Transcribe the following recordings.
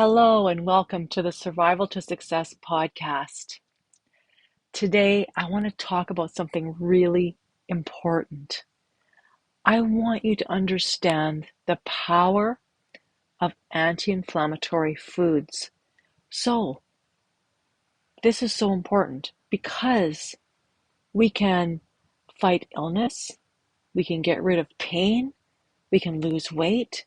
Hello and welcome to the Survival to Success podcast. Today, I want to talk about something really important. I want you to understand the power of anti-inflammatory foods. So, this is so important because we can fight illness, we can get rid of pain, we can lose weight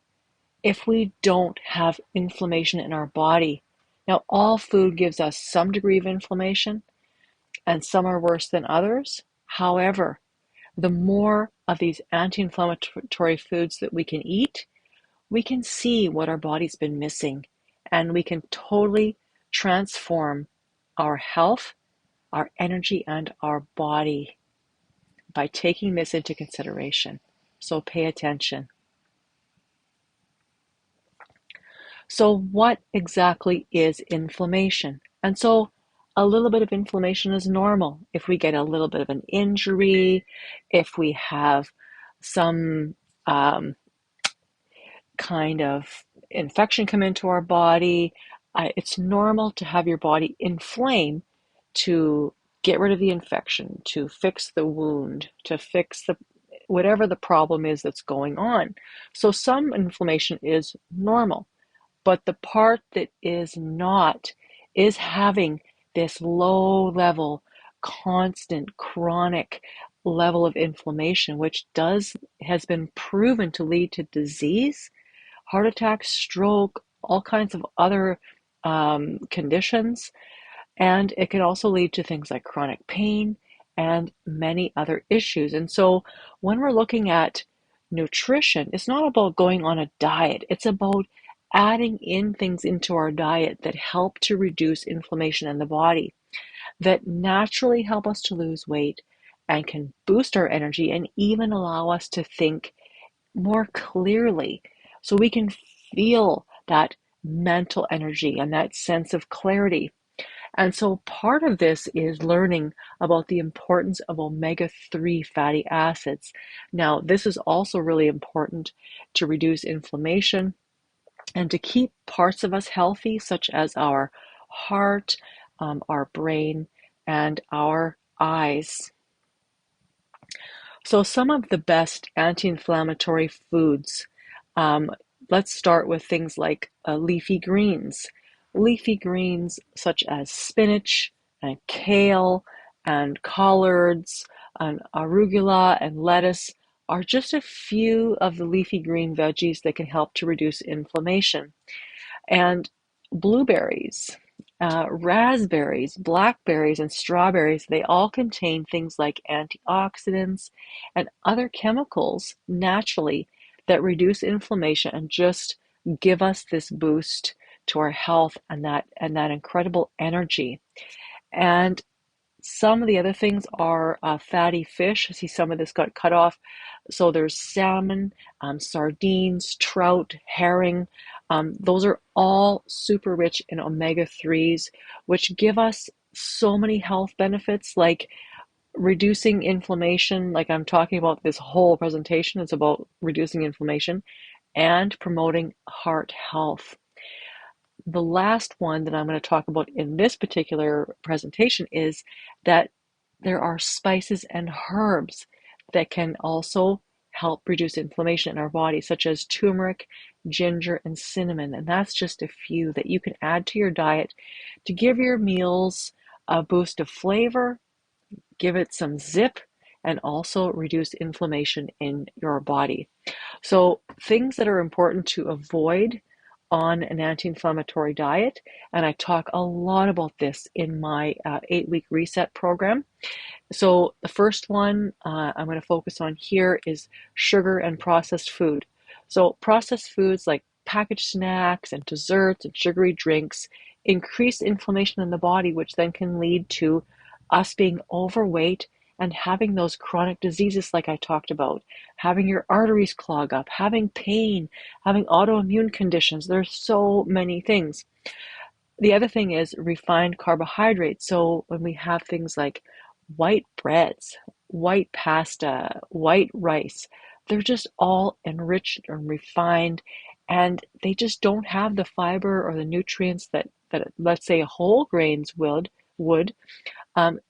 if we don't have inflammation in our body. Now, all food gives us some degree of inflammation, and some are worse than others. However, the more of these anti-inflammatory foods that we can eat, we can see what our body's been missing, and we can totally transform our health, our energy, and our body by taking this into consideration. So pay attention. So what exactly is inflammation? And so a little bit of inflammation is normal. If we get a little bit of an injury, if we have some kind of infection come into our body, it's normal to have your body inflame to get rid of the infection, to fix the wound, to fix the whatever the problem is that's going on. So some inflammation is normal. But the part that is not is having this low level, constant, chronic level of inflammation, which has been proven to lead to disease, heart attack, stroke, all kinds of other conditions. And it can also lead to things like chronic pain and many other issues. And so when we're looking at nutrition, it's not about going on a diet. It's about adding in things into our diet that help to reduce inflammation in the body, that naturally help us to lose weight and can boost our energy and even allow us to think more clearly so we can feel that mental energy and that sense of clarity. And so part of this is learning about the importance of omega-3 fatty acids. Now, this is also really important to reduce inflammation and to keep parts of us healthy, such as our heart, our brain, and our eyes. So some of the best anti-inflammatory foods, let's start with things like leafy greens. Leafy greens such as spinach and kale and collards and arugula and lettuce are just a few of the leafy green veggies that can help to reduce inflammation. And blueberries, raspberries, blackberries, and strawberries, they all contain things like antioxidants and other chemicals naturally that reduce inflammation and just give us this boost to our health and that incredible energy. And some of the other things are fatty fish. I see some of this got cut off. So there's salmon, sardines, trout, herring. Those are all super rich in omega-3s, which give us so many health benefits like reducing inflammation. Like I'm talking about this whole presentation, it's about reducing inflammation and promoting heart health. The last one that I'm going to talk about in this particular presentation is that there are spices and herbs that can also help reduce inflammation in our body, such as turmeric, ginger, and cinnamon. And that's just a few that you can add to your diet to give your meals a boost of flavor, give it some zip, and also reduce inflammation in your body. So things that are important to avoid on an anti-inflammatory diet, and I talk a lot about this in my 8-week reset program. So the first one I'm going to focus on here is sugar and processed food. So processed foods like packaged snacks and desserts and sugary drinks increase inflammation in the body, which then can lead to us being overweight and having those chronic diseases like I talked about, having your arteries clog up, having pain, having autoimmune conditions. There's so many things. The other thing is refined carbohydrates. So when we have things like white breads, white pasta, white rice, they're just all enriched and refined and they just don't have the fiber or the nutrients that let's say whole grains would.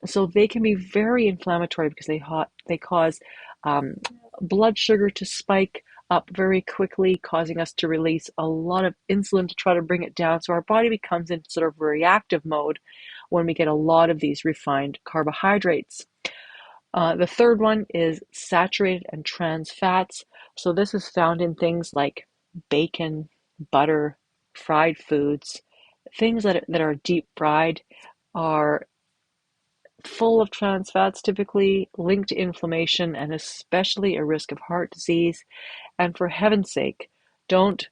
So they can be very inflammatory because they cause um, blood sugar to spike up very quickly, causing us to release a lot of insulin to try to bring it down. So our body becomes in sort of reactive mode when we get a lot of these refined carbohydrates. The third one is saturated and trans fats. So this is found in things like bacon, butter, fried foods. Things that are deep fried are full of trans fats, typically linked to inflammation and especially a risk of heart disease. And for heaven's sake, don't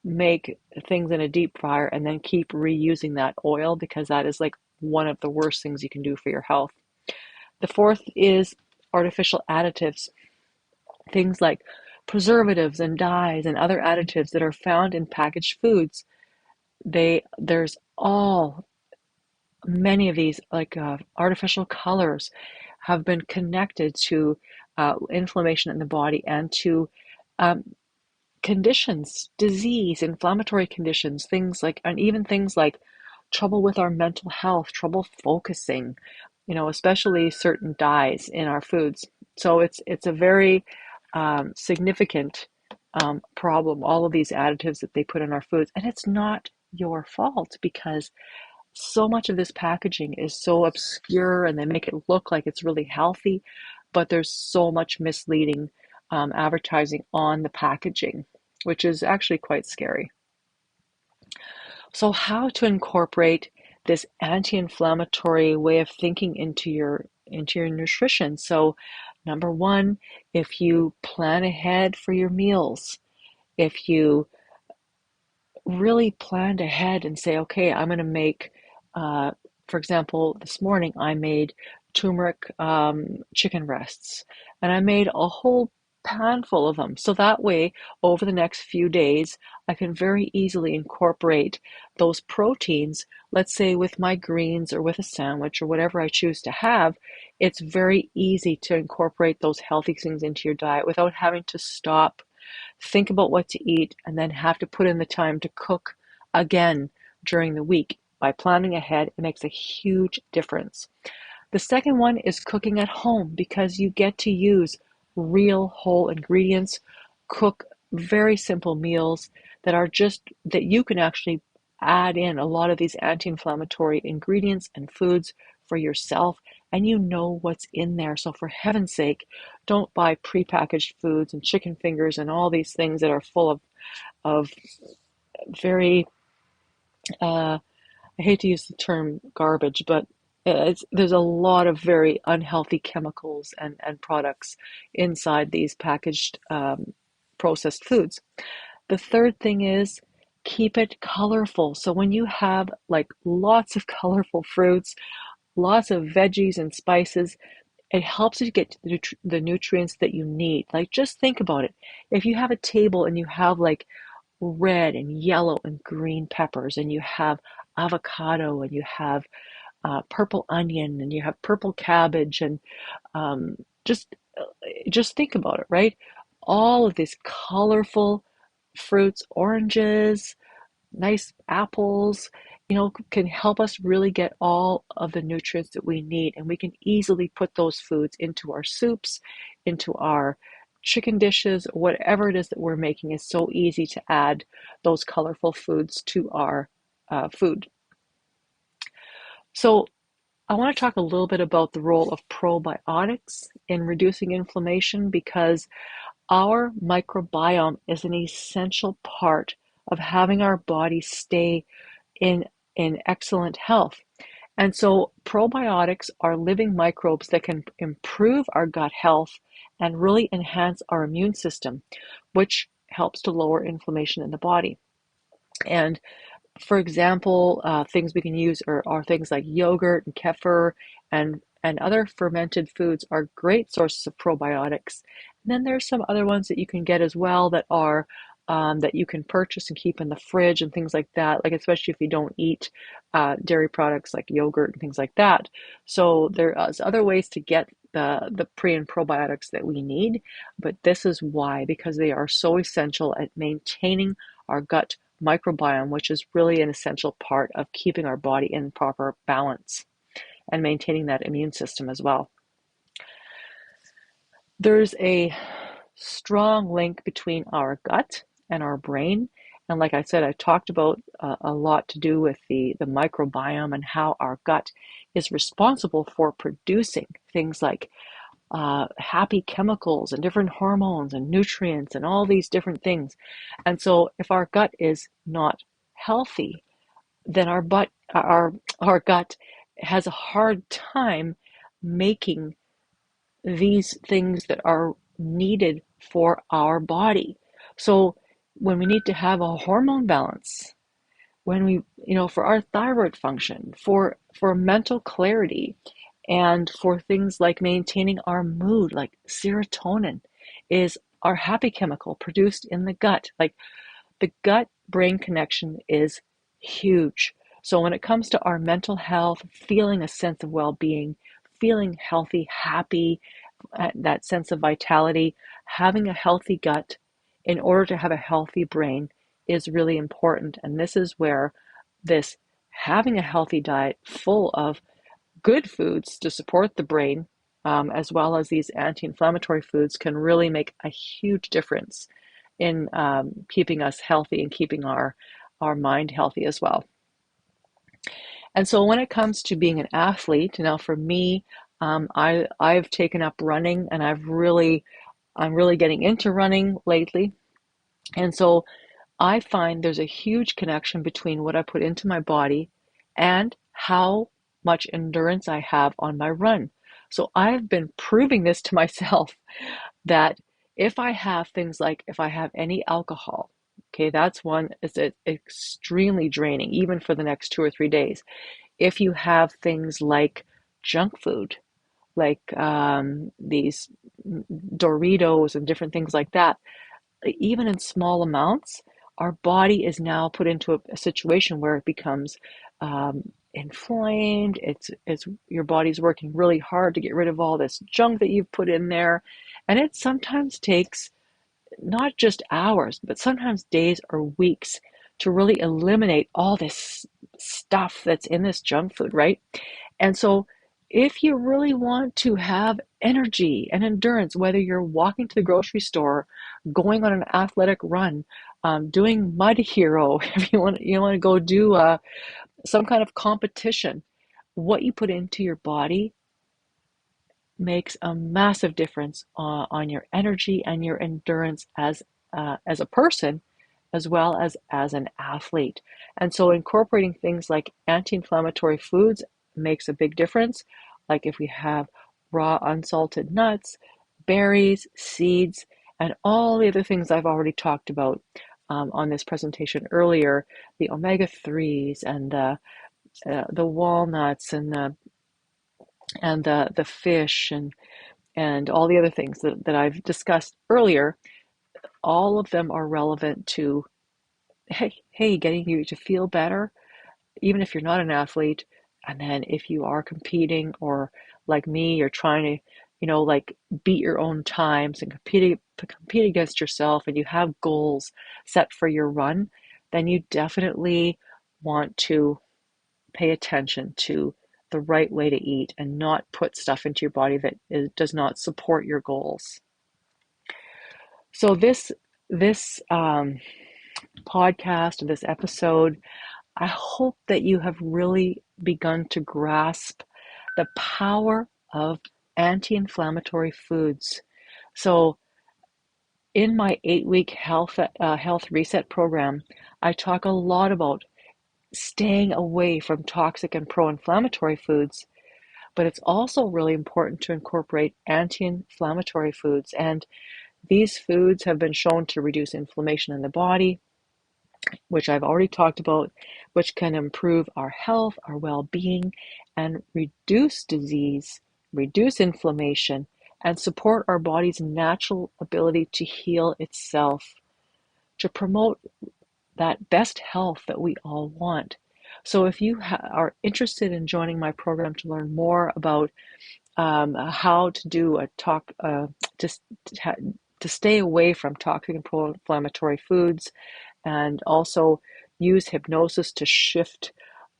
make things in a deep fryer and then keep reusing that oil, because that is like one of the worst things you can do for your health. The fourth is artificial additives, things like preservatives and dyes and other additives that are found in packaged foods. There's all many of these, like artificial colors, have been connected to inflammation in the body and to um, conditions, disease, inflammatory conditions, things like, and even things like trouble with our mental health, trouble focusing, especially certain dyes in our foods. So it's a very significant problem, all of these additives that they put in our foods. And it's not your fault, because so much of this packaging is so obscure and they make it look like it's really healthy, but there's so much misleading advertising on the packaging, which is actually quite scary. So, how to incorporate this anti-inflammatory way of thinking into your nutrition? So, number one, if you plan ahead for your meals, if you really planned ahead and say, okay, I'm going to make, uh, for example, this morning I made turmeric chicken breasts, and I made a whole pan full of them. So that way, over the next few days, I can very easily incorporate those proteins, let's say with my greens or with a sandwich or whatever I choose to have. It's very easy to incorporate those healthy things into your diet without having to stop, think about what to eat, and then have to put in the time to cook again during the week. By planning ahead, it makes a huge difference. The second one is cooking at home, because you get to use real whole ingredients, cook very simple meals that you can actually add in a lot of these anti-inflammatory ingredients and foods for yourself, and you know what's in there. So for heaven's sake, don't buy prepackaged foods and chicken fingers and all these things that are full of very I hate to use the term garbage, but there's a lot of very unhealthy chemicals and products inside these packaged processed foods. The third thing is keep it colorful. So when you have like lots of colorful fruits, lots of veggies and spices, it helps you get the nutrients that you need. Like, just think about it. If you have a table and you have like red and yellow and green peppers, and you have avocado, and you have purple onion, and you have purple cabbage, and um, just just think about it, right? All of these colorful fruits, oranges, nice apples, can help us really get all of the nutrients that we need. And we can easily put those foods into our soups, into our chicken dishes, whatever it is that we're making. Is so easy to add those colorful foods to our food. So I want to talk a little bit about the role of probiotics in reducing inflammation, because our microbiome is an essential part of having our body stay in excellent health. And so probiotics are living microbes that can improve our gut health and really enhance our immune system, which helps to lower inflammation in the body. And for example, things we can use are things like yogurt and kefir, and other fermented foods are great sources of probiotics. And then there's some other ones that you can get as well that are that you can purchase and keep in the fridge and things like that. Like, especially if you don't eat dairy products like yogurt and things like that. So there are other ways to get the pre and probiotics that we need, but this is why, because they are so essential at maintaining our gut microbiome, which is really an essential part of keeping our body in proper balance and maintaining that immune system as well. There's a strong link between our gut and our brain. And like I said, I talked about a lot to do with the microbiome and how our gut is responsible for producing things like happy chemicals and different hormones and nutrients and all these different things. And so if our gut is not healthy, then our gut has a hard time making these things that are needed for our body. So when we need to have a hormone balance, when we, for our thyroid function, for mental clarity, and for things like maintaining our mood, like serotonin is our happy chemical produced in the gut. Like the gut brain connection is huge. So when it comes to our mental health, feeling a sense of well-being, feeling healthy, happy, that sense of vitality, having a healthy gut in order to have a healthy brain is really important. And this is where this having a healthy diet full of good foods to support the brain, as well as these anti-inflammatory foods, can really make a huge difference in keeping us healthy and keeping our mind healthy as well. And so when it comes to being an athlete, now for me, I've taken up running, and I'm really getting into running lately. And so I find there's a huge connection between what I put into my body and how much endurance I have on my run. So I've been proving this to myself that if I have things like, if I have any alcohol, okay, that's one, it's extremely draining, even for the next 2 or 3 days. If you have things like junk food, like these Doritos and different things like that, even in small amounts, our body is now put into a situation where it becomes inflamed. It's your body's working really hard to get rid of all this junk that you've put in there, and it sometimes takes not just hours, but sometimes days or weeks to really eliminate all this stuff that's in this junk food, right? And so if you really want to have energy and endurance, whether you're walking to the grocery store, going on an athletic run, doing Mud Hero, if you want to go do some kind of competition, what you put into your body makes a massive difference on your energy and your endurance as a person, as well as an athlete. And so incorporating things like anti-inflammatory foods makes a big difference. Like if we have raw unsalted nuts, berries, seeds, and all the other things I've already talked about on this presentation earlier, the omega-3s and the walnuts and the fish and all the other things that I've discussed earlier, all of them are relevant to, hey, getting you to feel better, even if you're not an athlete. And then if you are competing, or like me, you're trying to, like beat your own times and compete against yourself, and you have goals set for your run, then you definitely want to pay attention to the right way to eat and not put stuff into your body that does not support your goals. So this podcast, this episode, I hope that you have really begun to grasp the power of anti-inflammatory foods. So in my 8-week health reset program, I talk a lot about staying away from toxic and pro-inflammatory foods, but it's also really important to incorporate anti-inflammatory foods. And these foods have been shown to reduce inflammation in the body, which I've already talked about, which can improve our health, our well-being, and reduce disease, reduce inflammation, and support our body's natural ability to heal itself, to promote that best health that we all want. So if you are interested in joining my program to learn more about how to do a talk, just to stay away from toxic and pro-inflammatory foods, and also use hypnosis to shift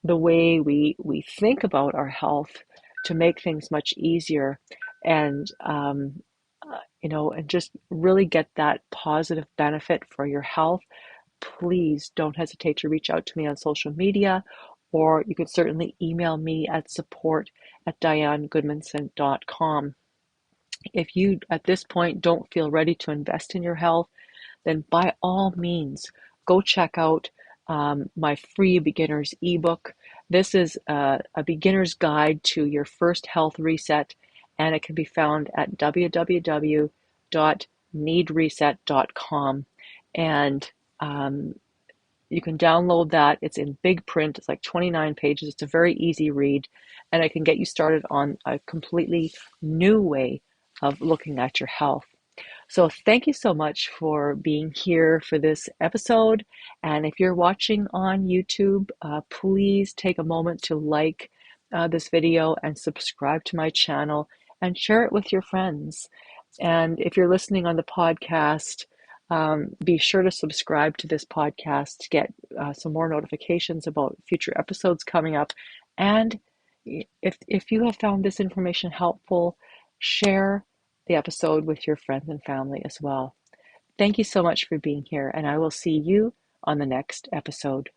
the way we think about our health to make things much easier, and and just really get that positive benefit for your health. Please don't hesitate to reach out to me on social media, or you can certainly email me at support@dianegoodmanson.com. If you, at this point, don't feel ready to invest in your health, then by all means, go check out my free beginner's ebook. This is a beginner's guide to your first health reset, and it can be found at www.needreset.com. And you can download that. It's in big print. It's like 29 pages. It's a very easy read, and it can get you started on a completely new way of looking at your health. So thank you so much for being here for this episode. And if you're watching on YouTube, please take a moment to like this video and subscribe to my channel and share it with your friends. And if you're listening on the podcast, be sure to subscribe to this podcast to get some more notifications about future episodes coming up. And if you have found this information helpful, share the episode with your friends and family as well. Thank you so much for being here, and I will see you on the next episode.